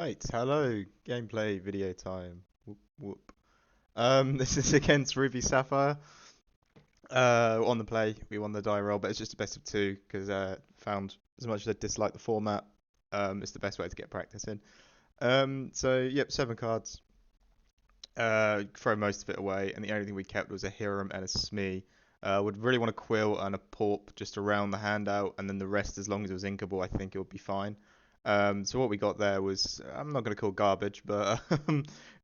Right, hello, gameplay video time. Whoop, whoop. This is against Ruby Sapphire. On the play, we won the die roll, but it's just a best of two because found as much as I dislike the format, it's the best way to get practice in. So yep, 7 cards. Throw most of it away, and the only thing we kept was a Hiram and a Smee. Would really want a Quill and a Porp just to round the hand out, and then the rest, as long as it was inkable, I think it would be fine. So what we got there was, I'm not going to call garbage, but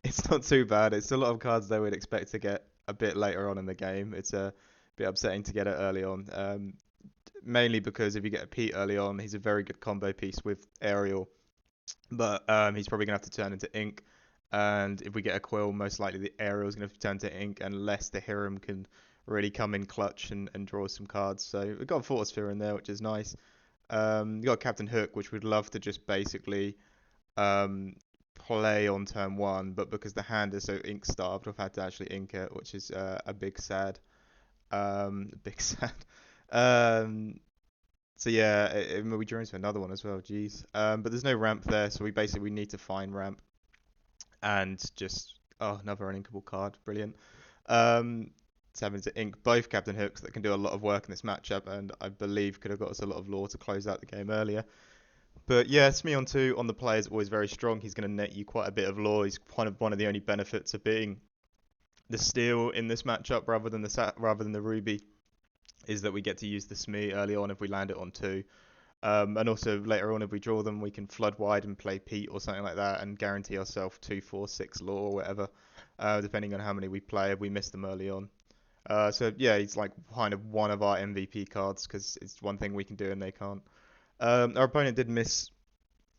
it's not too bad. It's a lot of cards that we'd expect to get a bit later on in the game. It's a bit upsetting to get it early on, mainly because if you get a Pete early on, he's a very good combo piece with Aerial, but he's probably going to have to turn into Ink. And if we get a Quill, most likely the Aerial is going to turn to Ink unless the Hiram can really come in clutch and draw some cards. So we've got a Fortisphere in there, which is nice. You got Captain Hook, which we'd love to just basically um, play on turn one, but because the hand is so ink starved, we've had to actually ink it, which is a big sad. Big sad. Um, so yeah, we drew into another one as well. Jeez. But there's no ramp there, so we need to find ramp and just another uninkable card. Brilliant. Um, it's having to ink both Captain Hooks that can do a lot of work in this matchup, and I believe could have got us a lot of lore to close out the game earlier. But yeah, Smee on two on the play is always very strong. He's going to net you quite a bit of lore. He's kind of one of the only benefits of being the steal in this matchup rather than the ruby is that we get to use the Smee early on if we land it on two. And also later on, if we draw them, we can flood wide and play Pete or something like that and guarantee ourselves 2, 4, 6 lore or whatever, depending on how many we play if we miss them early on. So yeah, he's like kind of one of our MVP cards because it's one thing we can do and they can't. Our opponent did miss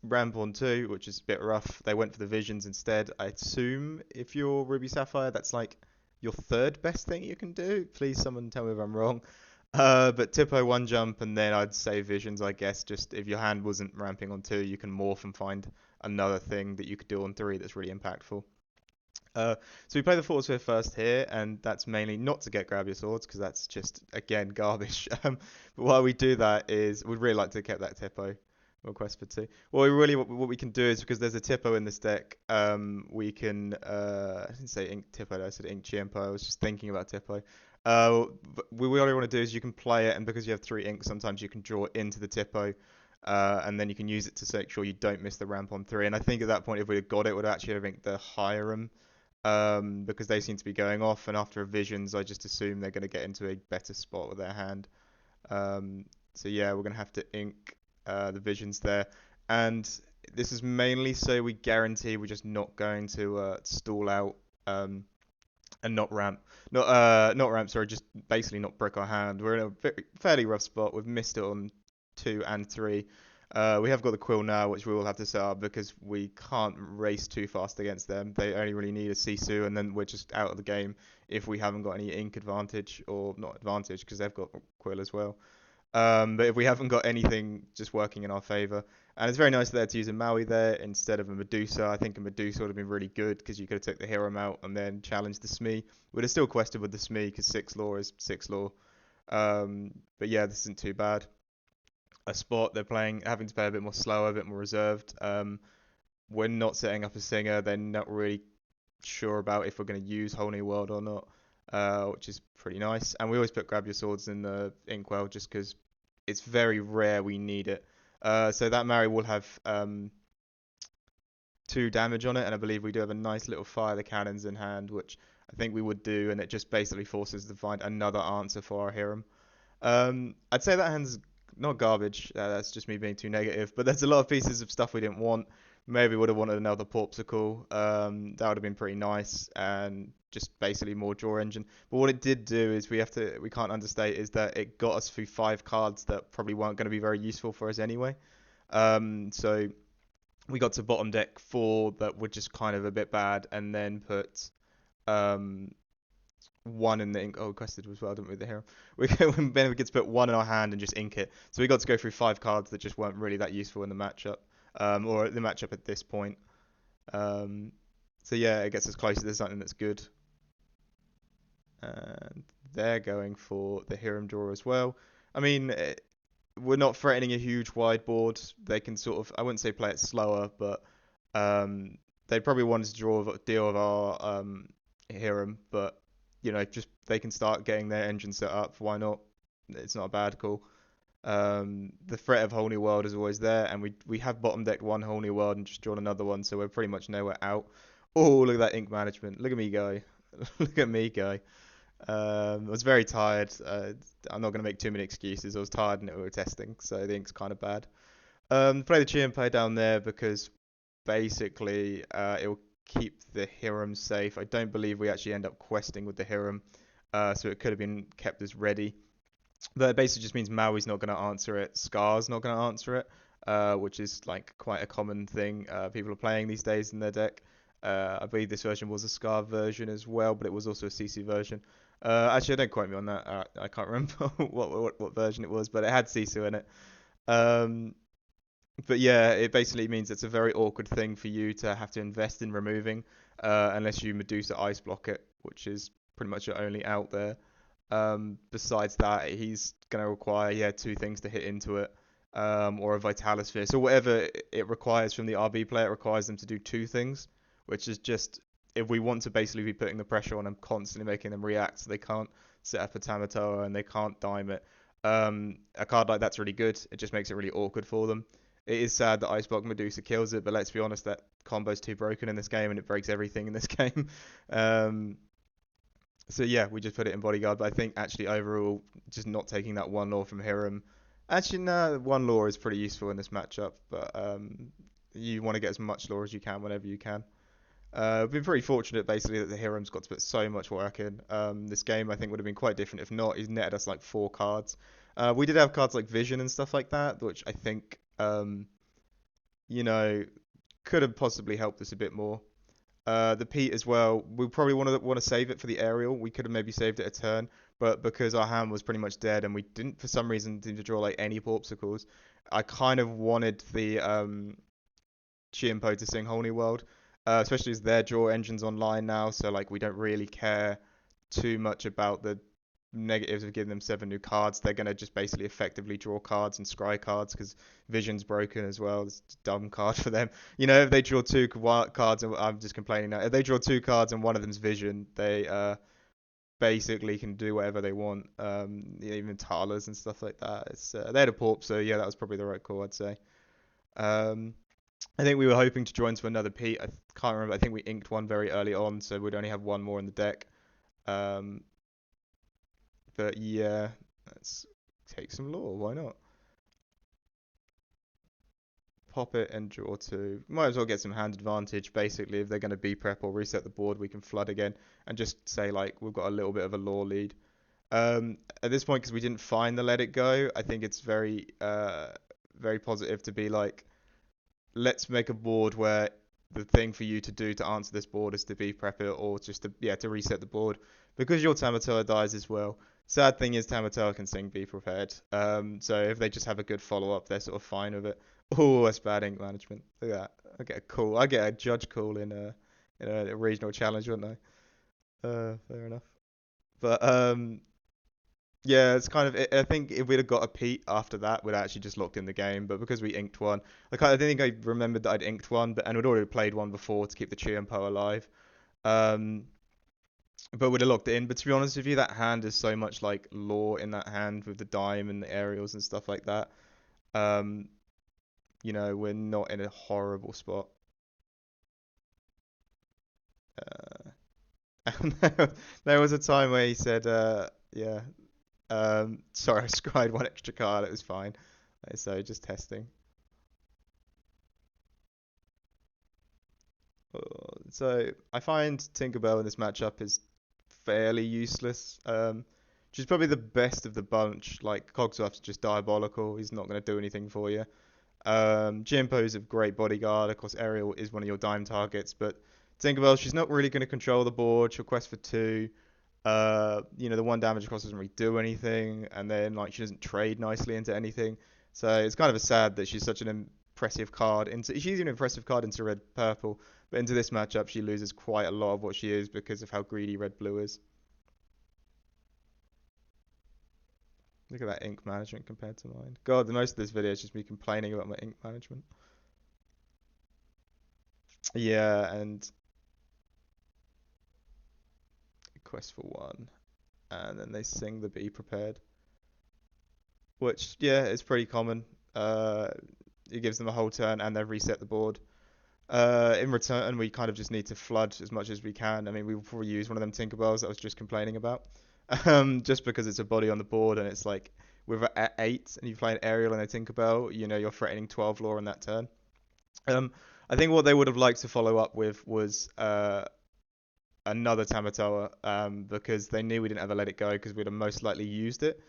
Ramp on two, which is a bit rough. They went for the visions instead. I assume if you're Ruby Sapphire, that's like your third best thing you can do. Please, someone tell me if I'm wrong. But Tippo one jump, and then I'd say visions. I guess just if your hand wasn't ramping on two, you can morph and find another thing that you could do on three that's really impactful. So we play the Force first here, and that's mainly not to get grab your swords because that's just again garbage. But while we do that is we'd really like to get that Tippo request for two. Well, what we can do is because there's a Tippo in this deck, we can I didn't say Ink Tippo, I said Ink Chiempo. I was just thinking about Tippo. What we only want to do is you can play it, and because you have 3 ink, sometimes you can draw into the Tippo. And then you can use it to make sure you don't miss the ramp on three. And I think at that point, if we had got it, would actually have inked the Hiram because they seem to be going off. And after a visions, I just assume they're going to get into a better spot with their hand. So yeah, we're going to have to ink the visions there. And this is mainly so we guarantee we're just not going to stall out and not ramp. Not ramp, sorry, just basically not brick our hand. We're in a fairly rough spot. We've missed it on 2 and 3. We have got the Quill now, which we will have to set up because we can't race too fast against them. They only really need a Sisu, and then we're just out of the game if we haven't got any ink advantage, or not advantage because they've got Quill as well. But if we haven't got anything just working in our favour, and it's very nice there to use a Maui there instead of a Medusa. I think a Medusa would have been really good because you could have took the Hiram out and then challenged the Smee. Would have still quested with the Smee because 6 lore is 6 lore. But yeah, this isn't too bad. A spot they're playing, having to play a bit more slower, a bit more reserved. We're not setting up a singer. They're not really sure about if we're going to use Whole New World or not, which is pretty nice. And we always put Grab Your Swords in the Inkwell just because it's very rare we need it. So that Mary will have 2 damage on it, and I believe we do have a nice little fire the cannons in hand, which I think we would do, and it just basically forces us to find another answer for our Hiram. I'd say that hand's not garbage. That's just me being too negative. But there's a lot of pieces of stuff we didn't want. Maybe would have wanted another Porpsicle. That would have been pretty nice, and just basically more draw engine. But what it did do is we can't understate is that it got us through 5 cards that probably weren't going to be very useful for us anyway. So we got to bottom deck 4 that were just kind of a bit bad, and then put um, 1 in the ink. Oh, quested as well, didn't we? The hero. Then we get to put 1 in our hand and just ink it. So we got to go through 5 cards that just weren't really that useful in the matchup, or the matchup at this point. Um, so yeah, it gets us closer to something that's good. And they're going for the Hiram draw as well. I mean, we're not threatening a huge wide board. They can sort of, I wouldn't say play it slower, but They probably wanted to draw a deal with our Hiram, but just they can start getting their engine set up. Why not? It's not a bad call. The threat of whole new world is always there, and we have bottom decked one whole new world and just drawn another one, so we're pretty much nowhere out. Oh, look at that ink management. Look at me go. Look at me go. I was very tired. I'm not going to make too many excuses. I was tired and we were testing, so the ink's kind of bad. Play the Chiempo down there because basically it will keep the Hiram safe. I don't believe we actually end up questing with the Hiram, so it could have been kept as ready. But it basically just means Maui's not going to answer it, Scar's not going to answer it, which is like quite a common thing people are playing these days in their deck. I believe this version was a Scar version as well, but it was also a CC version. Actually, don't quote me on that. I can't remember what version it was, but it had Sisu in it. Um, but yeah, it basically means it's a very awkward thing for you to have to invest in removing, unless you Medusa Ice Block it, which is pretty much your only out there. Besides that, he's going to require, yeah, two things to hit into it, or a Vitalis Sphere. So whatever it requires from the RB player, it requires them to do two things, which is just, if we want to basically be putting the pressure on them, constantly making them react, so they can't set up a Tamatoa and they can't dime it. A card like that's really good. It just makes it really awkward for them. It is sad that Ice Block Medusa kills it, but let's be honest, that combo's too broken in this game and it breaks everything in this game. Um, so yeah, we just put it in bodyguard. But I think actually overall, just not taking that one law from Hiram. Actually, no, one law is pretty useful in this matchup, but you want to get as much law as you can whenever you can. We've been pretty fortunate basically that the Hiram's got to put so much work in. This game I think would have been quite different if not. He's netted us like four cards. We did have cards like Vision and stuff like that, which I think you know could have possibly helped us a bit more. The Pete as well. We probably want to save it for the aerial. We could have maybe saved it a turn, but because our hand was pretty much dead and we didn't for some reason seem to draw like any Porpsicles, I kind of wanted the Chiempo to sing Whole New World, especially as their draw engine's online now. So like we don't really care too much about the negatives of giving them seven new cards. They're gonna just basically effectively draw cards and scry cards because Vision's broken as well. It's a dumb card for them. If they draw two cards, and I'm just complaining now. If they draw two cards and one of them's Vision, they basically can do whatever they want. Even Talas and stuff like that. It's they had a Porp, so yeah, that was probably the right call, I'd say. Um, I think we were hoping to join to another Pete. I can't remember. I think we inked one very early on, so we'd only have one more in the deck. Um, but yeah, let's take some lore. Why not? Pop it and draw two. Might as well get some hand advantage. Basically, if they're going to be prep or reset the board, we can flood again and just say like we've got a little bit of a lore lead. At this point, because we didn't find the let it go, I think it's very positive to be like, let's make a board where the thing for you to do to answer this board is to be prep it or just to reset the board because your Tamatoa dies as well. Sad thing is Tamatoa can sing be prepared. So if they just have a good follow up, they're sort of fine with it. Oh, that's bad ink management. Look at that. I get a judge call in a regional challenge, wouldn't I? Fair enough. But yeah, it's kind of. I think if we'd have got a Pete after that, we'd actually just locked in the game. But because we inked one, like I didn't think I remembered that I'd inked one, but and we'd already played one before to keep the Chiempo alive. Um, but we'd have locked it in. But to be honest with you, that hand is so much like lore in that hand with the dime and the aerials and stuff like that. Um, we're not in a horrible spot. Uh, and there was a time where he said, yeah, sorry, I scried one extra card. It was fine. So just testing. So I find Tinkerbell in this matchup is fairly useless. She's probably the best of the bunch. Like Cogsworth's just diabolical. He's not going to do anything for you. Jimpo's a great bodyguard. Of course, Ariel is one of your dime targets, but Tinkerbell, she's not really going to control the board. She'll quest for two. The one damage across doesn't really do anything, and then like she doesn't trade nicely into anything. So it's kind of a sad that she's such an impressive card. She's an impressive card into red purple, but into this matchup she loses quite a lot of what she is because of how greedy red blue is. Look at that ink management compared to mine. God, the most of this video is just me complaining about my ink management. Yeah, and quest for one, and then they sing the be prepared, which yeah is pretty common. Uh, it gives them a whole turn and they reset the board. In return, we kind of just need to flood as much as we can. I mean, we will probably use one of them Tinkerbells that I was just complaining about, just because it's a body on the board and it's like with at 8 and you play an aerial and a Tinkerbell, you know you're threatening 12 lore on that turn. Um, I think what they would have liked to follow up with was another Tamatoa, because they knew we didn't ever let it go because we'd have most likely used it.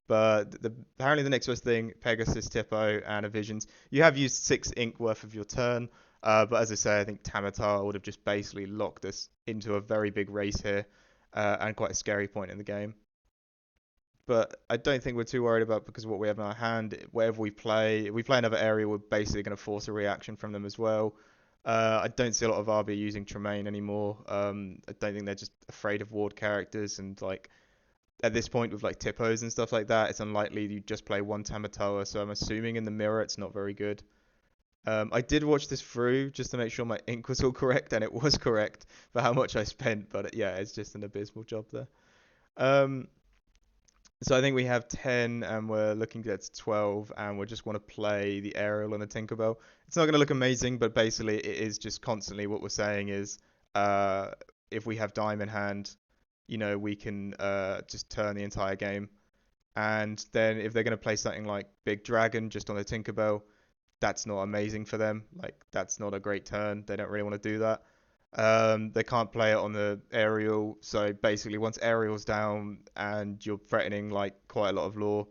But apparently the next best thing, Pegasus, Tippo, and a Visions. You have used 6 ink worth of your turn, but as I say, I think Tamatoa would have just basically locked us into a very big race here, and quite a scary point in the game. But I don't think we're too worried about because of what we have in our hand. Wherever we play, if we play another area, we're basically going to force a reaction from them as well. I don't see a lot of RB using Tremaine anymore. I don't think they're just afraid of ward characters and like at this point with like Tippos and stuff like that, it's unlikely you just play one Tamatoa. So I'm assuming in the mirror it's not very good. I did watch this through just to make sure my ink was all correct, and it was correct for how much I spent. But yeah, it's just an abysmal job there. Um, so I think we have 10 and we're looking to get to 12 and we just want to play the aerial and the Tinkerbell. It's not going to look amazing, but basically it is just constantly what we're saying is uh, if we have dime in hand, you know, we can just turn the entire game. And then if they're going to play something like Big Dragon just on the Tinkerbell, that's not amazing for them. Like that's not a great turn. They don't really want to do that. They can't play it on the aerial, so basically once aerial's down and you're threatening like quite a lot of lore,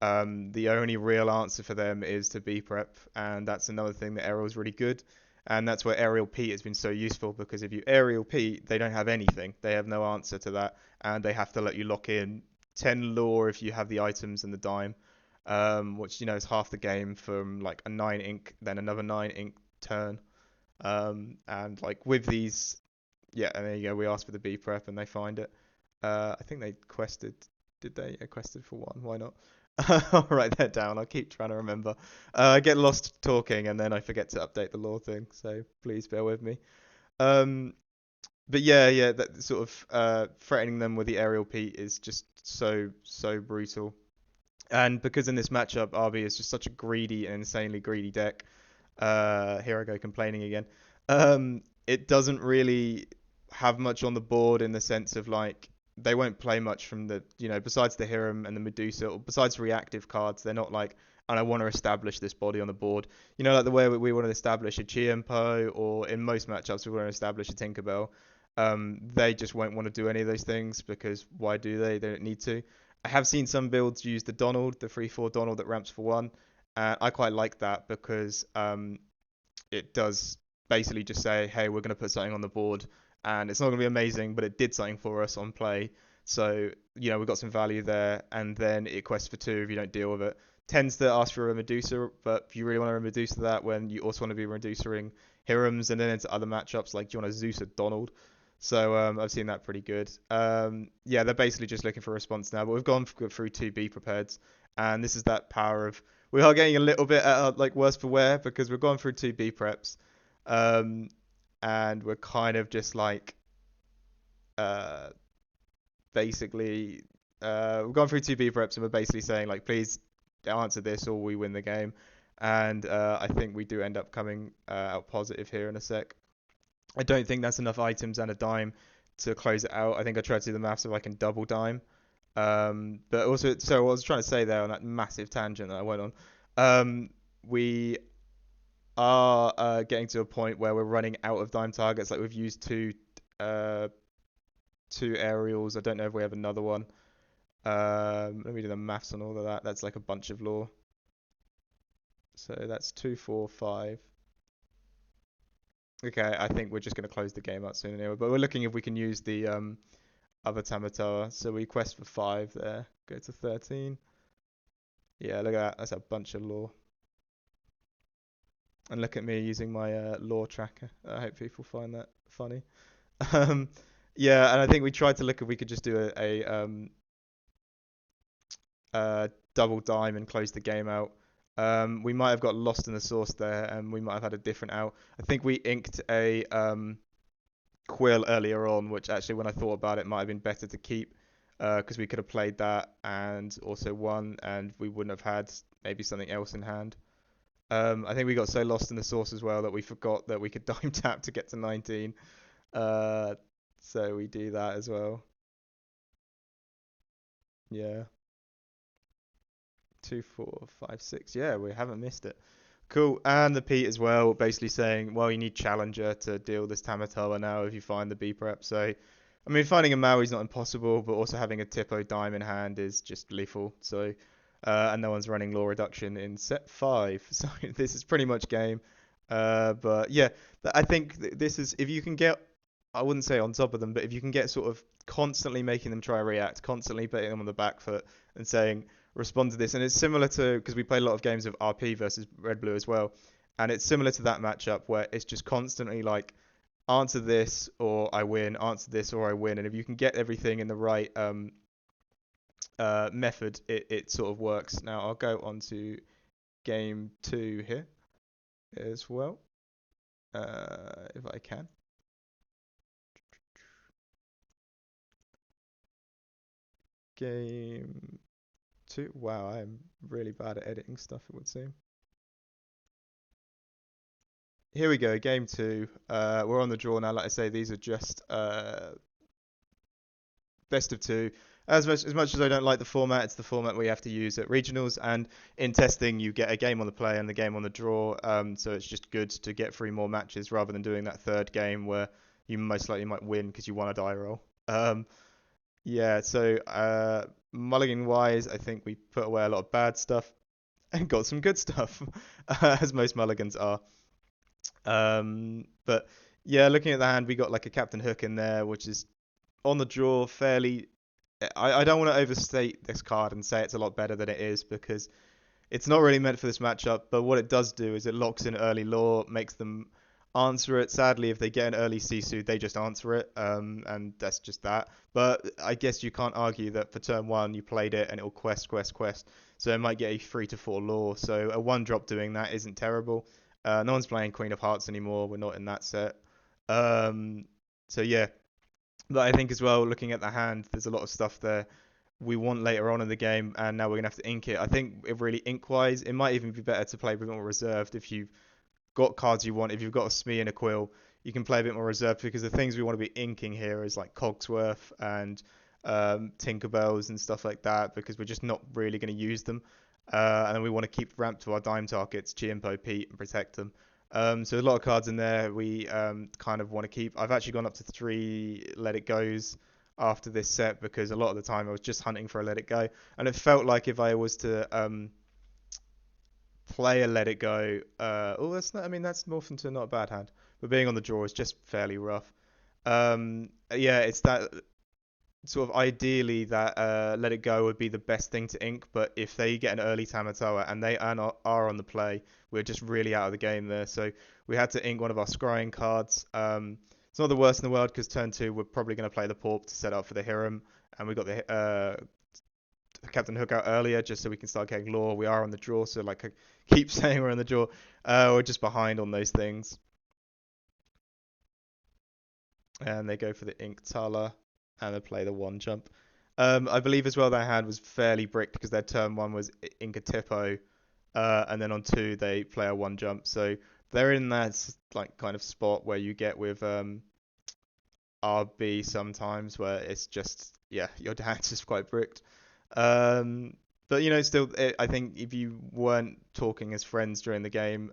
the only real answer for them is to be prep, and that's another thing that aerial's really good, and that's where aerial Pete has been so useful because if you aerial Pete, they don't have anything, they have no answer to that, and they have to let you lock in 10 lore if you have the items and the dime, which you know is half the game from like a 9 ink, then another 9 ink turn. And like with these, yeah, and there you go. We asked for the B prep and they find it. I think they quested. Did they? Yeah, quested for one. Why not? I'll write that down. I'll keep trying to remember. I get lost talking and then I forget to update the lore thing. So please bear with me. Um, but yeah, that sort of threatening them with the aerial Pete is just so brutal. And because in this matchup, RB is just such a greedy and insanely greedy deck. Here I go complaining again. It doesn't really have much on the board in the sense of like they won't play much from the besides the Hiram and the Medusa or besides reactive cards. They're not like and I want to establish this body on the board. You know, like the way we want to establish a Chiempo or in most matchups we want to establish a Tinkerbell. They just won't want to do any of those things because why do they? They don't need to. I have seen some builds use the Donald, the 3/4 Donald that ramps for one. I quite like that because it does basically just say, hey, we're going to put something on the board, and it's not going to be amazing, but it did something for us on play. So, we've got some value there, and then it quests for 2 if you don't deal with it. Tends to ask for a Medusa, but if you really want to Medusa that when you also want to be Medusaing Hirams and then into other matchups, like do you want to Zeus or Donald? So I've seen that pretty good. Yeah, they're basically just looking for a response now, but we've gone through 2 B prepared, and this is that power of we are getting a little bit like worse for wear because we're going through 2 B preps, um, and we're kind of just like uh, basically we've gone through 2 B preps and we're basically saying like please answer this or we win the game, and I think we do end up coming out positive here in a sec. I don't think that's enough items and a dime to close it out. I think I tried to do the maths if I can double dime. But also, so what I was trying to say there on that massive tangent that I went on, we are getting to a point where we're running out of dime targets. Like we've used uh, two aerials. I don't know if we have another one. Let me do the maths on all of that. That's like a bunch of lore. So that's 2, 4, 5. Okay, I think we're just going to close the game out soon anyway. But we're looking if we can use the other Tamatoa. So we quest for 5 there. Go to 13. Yeah, look at that. That's a bunch of lore. And look at me using my lore tracker. I hope people find that funny. Um, yeah, and I think we tried to look if we could just do a double dime and close the game out. We might have got lost in the sauce there, and we might have had a different out. I think we inked a quill earlier on, which actually, when I thought about it, might have been better to keep because we could have played that and also won, and we wouldn't have had maybe something else in hand. I think we got so lost in the sauce as well that we forgot that we could dime tap to get to 19. Uh, so we do that as well. Yeah, 2, 4, 5, 6. Yeah, we haven't missed it. Cool. And the Pete as well, basically saying, well, you need Challenger to deal this Tamatoa now if you find the B prep. So, I mean, finding a Maui's not impossible, but also having a Tipo Dime in hand is just lethal. So, and no one's running Law Reduction in set 5. So, this is pretty much game. But yeah, I think this is, if you can get, I wouldn't say on top of them, but if you can get sort of constantly making them try react, constantly putting them on the back foot and saying, respond to this. And it's similar to because we played a lot of games of RP versus Red Blue as well, and it's similar to that matchup where it's just constantly like answer this or I win, answer this or I win, and if you can get everything in the right method, it sort of works. Now I'll go on to game 2 here as well, if I can. Game 2. Wow, I am really bad at editing stuff, it would seem. Here we go, game 2. We're on the draw now. Like I say, these are just best of two. As much as I don't like the format, it's the format we have to use at regionals. And in testing, you get a game on the play and the game on the draw. So it's just good to get 3 more matches rather than doing that third game where you most likely might win because you won a die roll. Yeah. So mulligan wise, I think we put away a lot of bad stuff and got some good stuff, as most mulligans are. But yeah, looking at the hand, we got like a Captain Hook in there, which is on the draw fairly. I don't want to overstate this card and say it's a lot better than it is because it's not really meant for this matchup. But what it does do is it locks in early law, makes them answer it. Sadly, if they get an early Sisu, they just answer it, and that's just that. But I guess you can't argue that for turn 1 you played it and it'll quest, quest, quest. So it might get a 3 to 4 law. So a 1 drop doing that isn't terrible. No one's playing Queen of Hearts anymore. We're not in that set. Um, so yeah, but I think as well, looking at the hand, there's a lot of stuff there we want later on in the game, and now we're gonna have to ink it. I think it really ink wise, it might even be better to play a bit more reserved if you've got cards you want. If you've got a Smee and a Quill, you can play a bit more reserved because the things we want to be inking here is like Cogsworth and Tinkerbells and stuff like that because we're just not really going to use them. And then we want to keep ramped to our dime targets, Chiimpo, Pete, and protect them. So a lot of cards in there we kind of want to keep. I've actually gone up to 3 Let It Goes after this set because a lot of the time I was just hunting for a Let It Go, and it felt like if I was to play a Let It Go, oh, that's not. I mean, that's morphed into not a bad hand, but being on the draw is just fairly rough. Yeah, it's that sort of ideally that Let It Go would be the best thing to ink, but if they get an early Tamatoa and they are on the play, we're just really out of the game there. So we had to ink one of our scrying cards. It's not the worst in the world because turn 2 we're probably going to play the Porp to set up for the Hiram, and we got the Captain Hook out earlier just so we can start getting lore. We are on the draw, so like I keep saying we're on the draw. We're just behind on those things. And they go for the Ink Tala and they play the 1 jump. I believe as well their hand was fairly bricked because their turn 1 was Inca Tipo, and then on 2 they play a 1 jump. So they're in that like kind of spot where you get with RB sometimes where it's just yeah your hand's just quite bricked. Um, but still, I think if you weren't talking as friends during the game,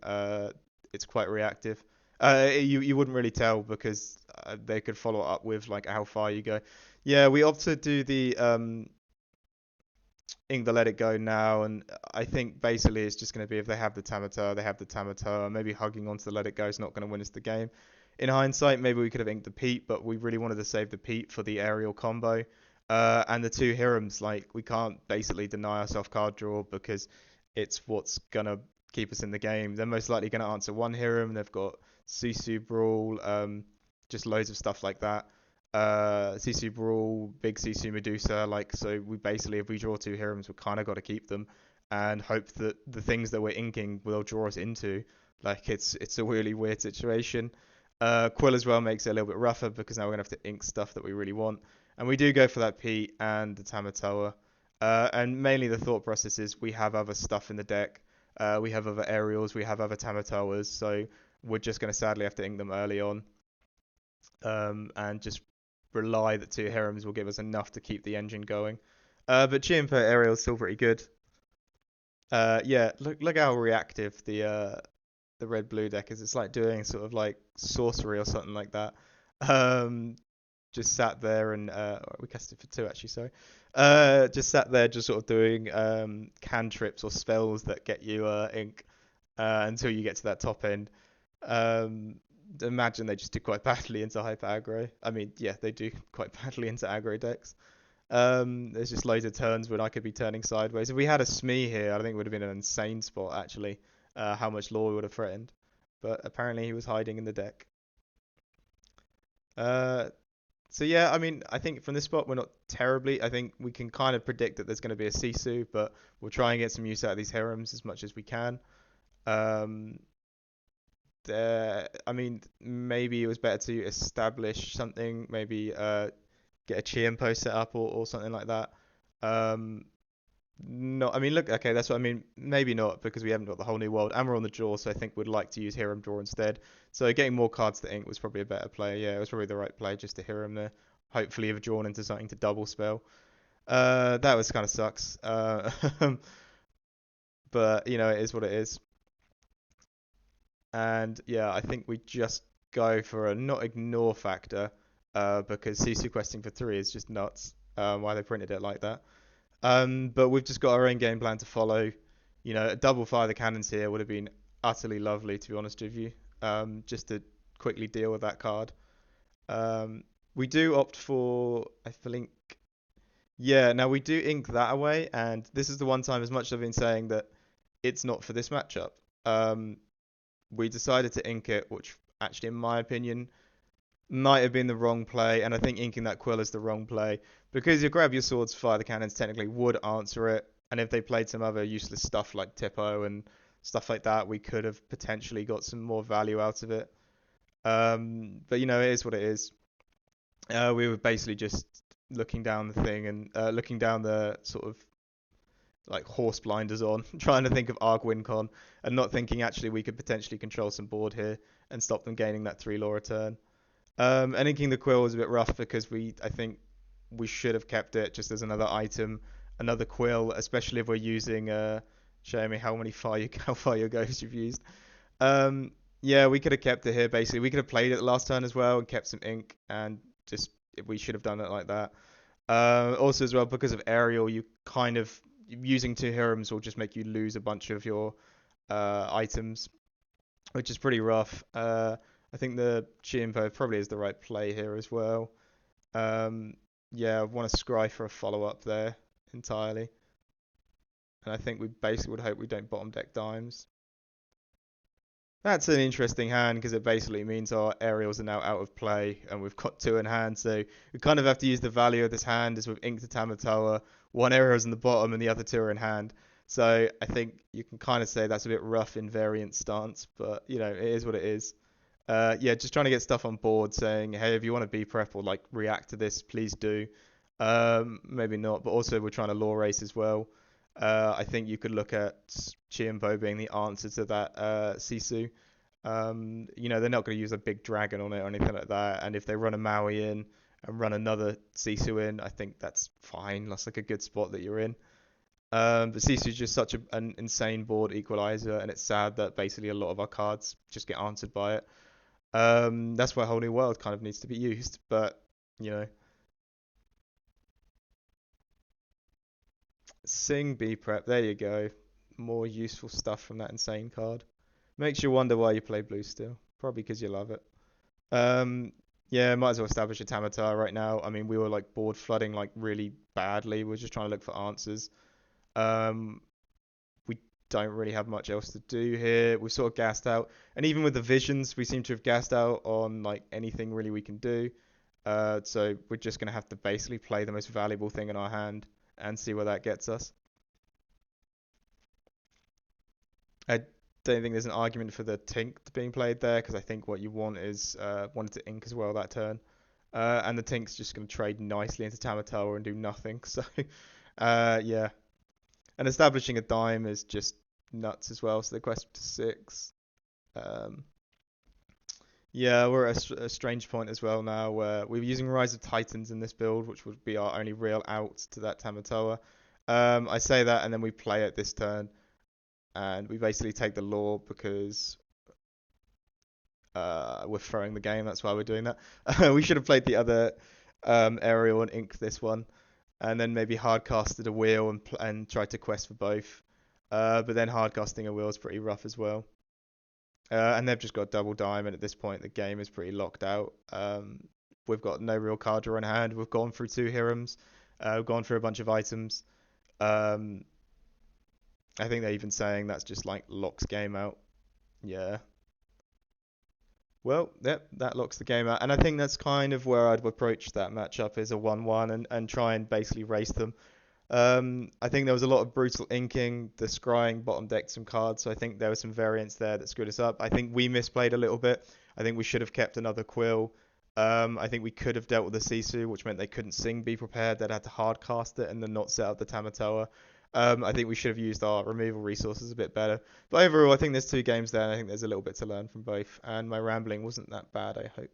it's quite reactive. You wouldn't really tell because they could follow up with like how far you go. Yeah, we opt to do the ink the Let It Go now, and I think basically it's just going to be if they have the Tamatoa, they have the Tamatoa. Maybe hugging onto the Let It Go is not going to win us the game. In hindsight, maybe we could have inked the Pete, but we really wanted to save the Pete for the aerial combo. And the 2 Hirams, like we can't basically deny ourselves card draw because it's what's gonna keep us in the game. They're most likely gonna answer 1 Hiram. They've got Sisu Brawl, just loads of stuff like that. Sisu Brawl, big Sisu Medusa, like so we basically if we draw 2 Hirams, we kind of got to keep them. and hope that the things that we're inking will draw us into. Like it's a really weird situation. Quill as well makes it a little bit rougher because now we're gonna have to ink stuff that we really want, and we do go for that Pete and the Tamatoa. And mainly the thought process is we have other stuff in the deck. We have other aerials, we have other Tamatoas, so we're just gonna sadly have to ink them early on, and just rely that two Heroms will give us enough to keep the engine going. But Chimpo aerial is still pretty good. Yeah, look how reactive the red blue deck is. It's like doing sort of like sorcery or something like that. Um, just sat there and we cast it for two actually. Sorry. Just sat there, just sort of doing cantrips or spells that get you ink until you get to that top end. Um, imagine they just do quite badly into hyper aggro. I mean, yeah, they do quite badly into aggro decks. There's just loads of turns when I could be turning sideways. If we had a Smee here, I think it would have been an insane spot actually. How much lore we would have threatened, but apparently he was hiding in the deck. Uh, so yeah, I mean, I think from this spot we're not terribly. I think we can kind of predict that there's going to be a Sisu, but we'll try and get some use out of these Heroms as much as we can. Um, I mean, maybe it was better to establish something. Maybe get a Chiempo set up or something like that. Um, no, I mean, look, okay, that's what I mean. Maybe not because we haven't got the whole new world, and we're on the draw, so I think we'd like to use Hiram draw instead. So getting more cards to ink was probably a better play. Yeah, it was probably the right play just to Hiram there. Hopefully, have drawn into something to double spell. That was kind of sucks. But you know, it is what it is. And yeah, I think we just go for a not ignore factor, because CC questing for three is just nuts. Why they printed it like that. But we've just got our own game plan to follow. You know, a double fire the cannons here would have been utterly lovely, to be honest with you. Just to quickly deal with that card. We do opt for, I think, yeah. Now we do ink that away, and this is the one time, as much as I've been saying that it's not for this matchup. Um, we decided to ink it, which actually, in my opinion, might have been the wrong play, and I think inking that quill is the wrong play because you grab your swords, fire the cannons technically would answer it, and if they played some other useless stuff like Tippo and stuff like that, we could have potentially got some more value out of it. But you know, it is what it is. We were basically just looking down the thing and looking down the sort of like horse blinders on, trying to think of Arg Wincon, and not thinking actually we could potentially control some board here and stop them gaining that 3 law return. And inking the quill was a bit rough because I think we should have kept it just as another item, another quill, especially if we're using. Show me how many how far your ghosts you've used. Um, yeah, we could have kept it here. Basically, we could have played it last turn as well and kept some ink, and just we should have done it like that. Also, as well, because of aerial, you kind of using two Hirams will just make you lose a bunch of your items, which is pretty rough. I think the Chiimpo probably is the right play here as well. Um, yeah, I want to scry for a follow up there entirely. And I think we basically would hope we don't bottom deck dimes. That's an interesting hand because it basically means our aerials are now out of play and we've got two in hand. So we kind of have to use the value of this hand as we've inked the Tamatoa. One aerial's in the bottom and the other two are in hand. So I think you can kind of say that's a bit rough in variant stance, but you know, it is what it is. Yeah, just trying to get stuff on board saying, hey, if you want to be prep or like react to this, please do. Maybe not, but also we're trying to law race as well. I think you could look at Chiempo being the answer to that Sisu. You know, they're not going to use a big dragon on it or anything like that. And if they run a Maui in and run another Sisu in, I think that's fine. That's like a good spot that you're in. But Sisu is just such an insane board equalizer, and it's sad that basically a lot of our cards just get answered by it. That's why Whole New World kind of needs to be used. But, you know, Sing B Prep, there you go. More useful stuff from that insane card. Makes you wonder why you play blue still. Probably because you love it. Um, yeah, might as well establish a Tamatar right now. I mean, we were like board flooding like really badly. We are just trying to look for answers. Um, we don't really have much else to do here. We've sort of gassed out, and even with the visions, we seem to have gassed out on like anything really we can do. So we're just gonna have to basically play the most valuable thing in our hand and see where that gets us. I don't think there's an argument for the Tink being played there because I think what you want is wanted to ink as well that turn. And the Tink's just going to trade nicely into Tamatoa and do nothing. So, yeah. And establishing a dime is just nuts as well. So the quest to 6. Um, yeah, we're at a strange point as well now where we're using Rise of Titans in this build, which would be our only real out to that Tamatoa. I say that and then we play it this turn and we basically take the law because we're throwing the game. That's why we're doing that. We should have played the other aerial and inked this one, and then maybe hardcasted a wheel and tried to quest for both. But then hardcasting a wheel is pretty rough as well. And they've just got double diamond at this point. The game is pretty locked out. We've got no real card draw in hand. We've gone through 2 Hirams. We've gone through a bunch of items. Um, I think they're even saying that's just like locks game out. Yeah. Well, yep, that locks the game out. And I think that's kind of where I'd approach that matchup is a 1-1 and try and basically race them. I think there was a lot of brutal inking. The scrying bottom decked some cards, so I think there was some variance there that screwed us up. I think we misplayed a little bit. I think we should have kept another Quill. I think we could have dealt with the Sisu, which meant they couldn't sing Be Prepared. They'd had to hard cast it and then not set up the Tamatoa. I think we should have used our removal resources a bit better. But overall, I think there's 2 games there, and I think there's a little bit to learn from both. And my rambling wasn't that bad, I hope.